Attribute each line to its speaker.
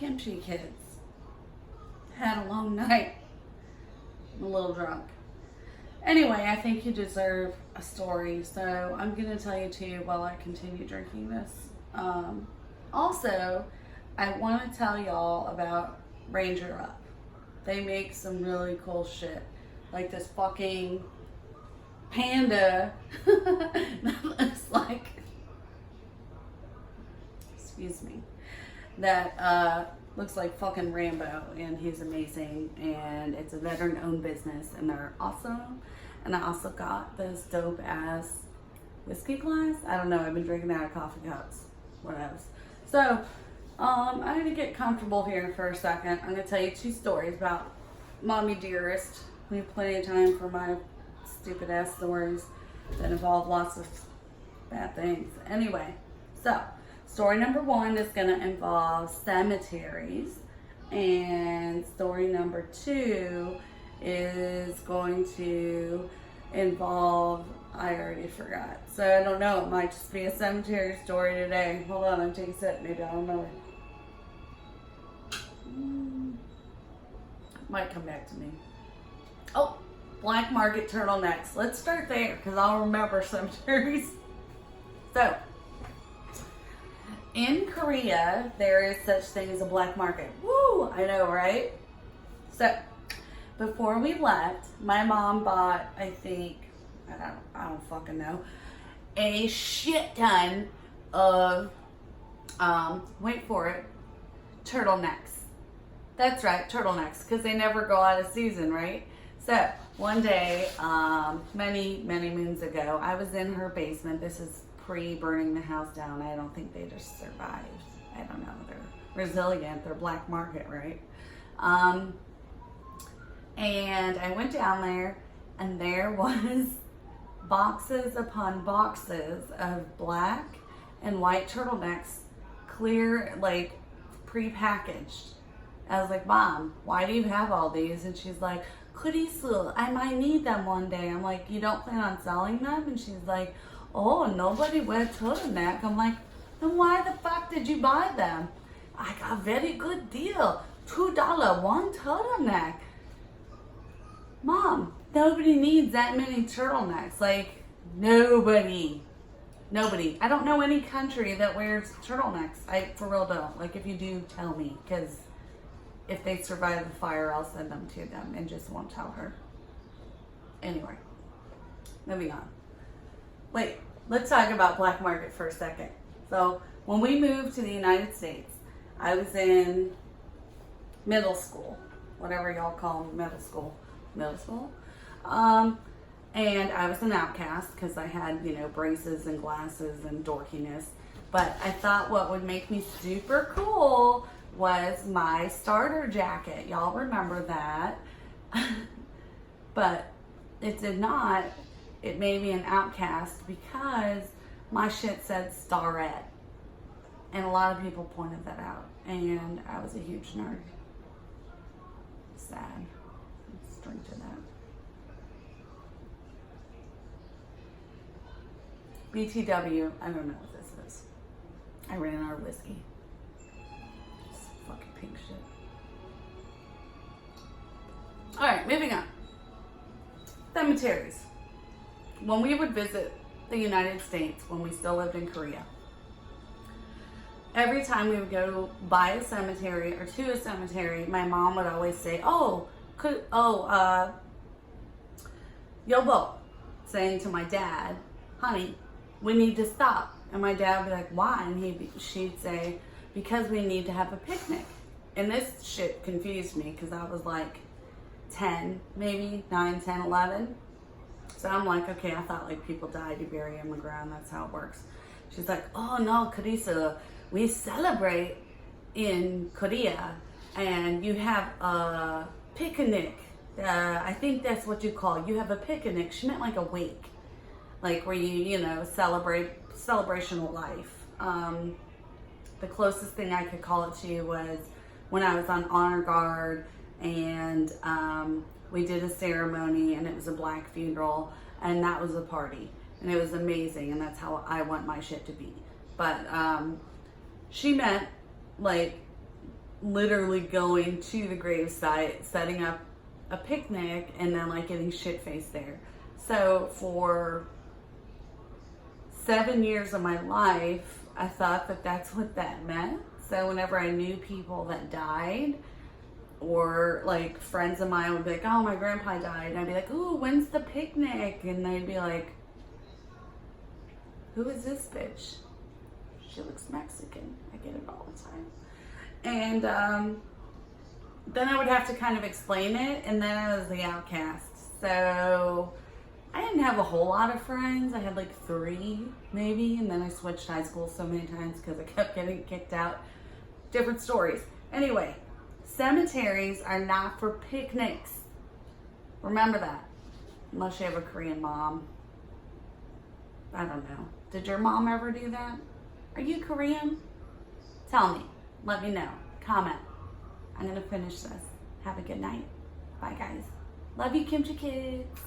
Speaker 1: kimchi kids. Had a long night. I'm a little drunk. Anyway, I think you deserve a story, so I'm going to tell you too while I continue drinking this. Also, I want to tell y'all about Ranger Up. They make some really cool shit. Like this fucking panda that looks like, excuse me, that looks like fucking Rambo, and he's amazing, and it's a veteran-owned business, and they're awesome. And I also got this dope-ass whiskey glass. I don't know, I've been drinking out of coffee cups. What else? So, I'm going to get comfortable here for a second. I'm going to tell you 2 stories about Mommy Dearest. We have plenty of time for my stupid-ass stories that involve lots of bad things. Anyway, so story number 1 is going to involve cemeteries, and story number 2 is going to involve, I already forgot. So I don't know, it might just be a cemetery story today. Hold on, I'm taking a sip, maybe I'll remember. Might come back to me. Oh, black market turtlenecks. Let's start there because I'll remember cemeteries. So, in Korea, there is such thing as a black market. Woo! I know, right? So, before we left, my mom bought, I think, I don't fucking know, a shit ton of, wait for it, turtlenecks. That's right, turtlenecks, because they never go out of season, right? So, one day, many moons ago, I was in her basement. This is pre-burning the house down. I don't think they just survived. I don't know. They're resilient. They're black market, right? And I went down there, and there was boxes upon boxes of black and white turtlenecks, clear, like, pre-packaged. I was like, Mom, why do you have all these? And she's like, Kurisu, I might need them one day. I'm like, you don't plan on selling them? And she's like, oh, nobody wears turtleneck. I'm like, then why the fuck did you buy them? I got a very good deal. $2, one turtleneck. Mom, nobody needs that many turtlenecks. Like, nobody. I don't know any country that wears turtlenecks. I for real don't. Like, if you do, tell me. Because if they survive the fire, I'll send them to them and just won't tell her. Anyway, moving on. Wait, let's talk about black market for a second. So, when we moved to the United States, I was in middle school, whatever y'all call middle school. And I was an outcast because I had, braces and glasses and dorkiness. But I thought what would make me super cool was my starter jacket. Y'all remember that. But it did not. It made me an outcast because my shit said starette. And a lot of people pointed that out. And I was a huge nerd. Sad. Let's drink to that. BTW, I don't know what this is. I ran out of whiskey. It's fucking pink shit. Alright, moving on. Cemeteries. When we would visit the United States, when we still lived in Korea, every time we would go by a cemetery or to a cemetery, my mom would always say, Yobo, saying to my dad, honey, we need to stop. And my dad would be like, why? And she'd say, because we need to have a picnic. And this shit confused me because I was like 10, maybe 9, 10, 11. So I'm like, okay, I thought like people died, you bury them in the ground, that's how it works. She's like, oh no, Karisa, we celebrate in Korea and you have a picnic. I think that's what you call, you have a picnic. She meant like a wake, like where you celebration of life. The closest thing I could call it to was when I was on honor guard and we did a ceremony and it was a black funeral and that was a party and it was amazing and that's how I want my shit to be. But she meant like literally going to the gravesite, setting up a picnic, and then like getting shit-faced there. So for 7 years of my life, I thought that that's what that meant. So whenever I knew people that died, or like friends of mine would be like, oh, my grandpa died, and I'd be like, ooh, when's the picnic? And they'd be like, who is this bitch? She looks Mexican. I get it all the time. And then I would have to kind of explain it, and then I was the outcast. So I didn't have a whole lot of friends. I had like 3 maybe, and then I switched high school so many times because I kept getting kicked out. Different stories. Anyway, cemeteries are not for picnics. Remember that. Unless you have a Korean mom. I don't know. Did your mom ever do that? Are you Korean? Tell me. Let me know. Comment. I'm going to finish this. Have a good night. Bye, guys. Love you, Kimchi Kids.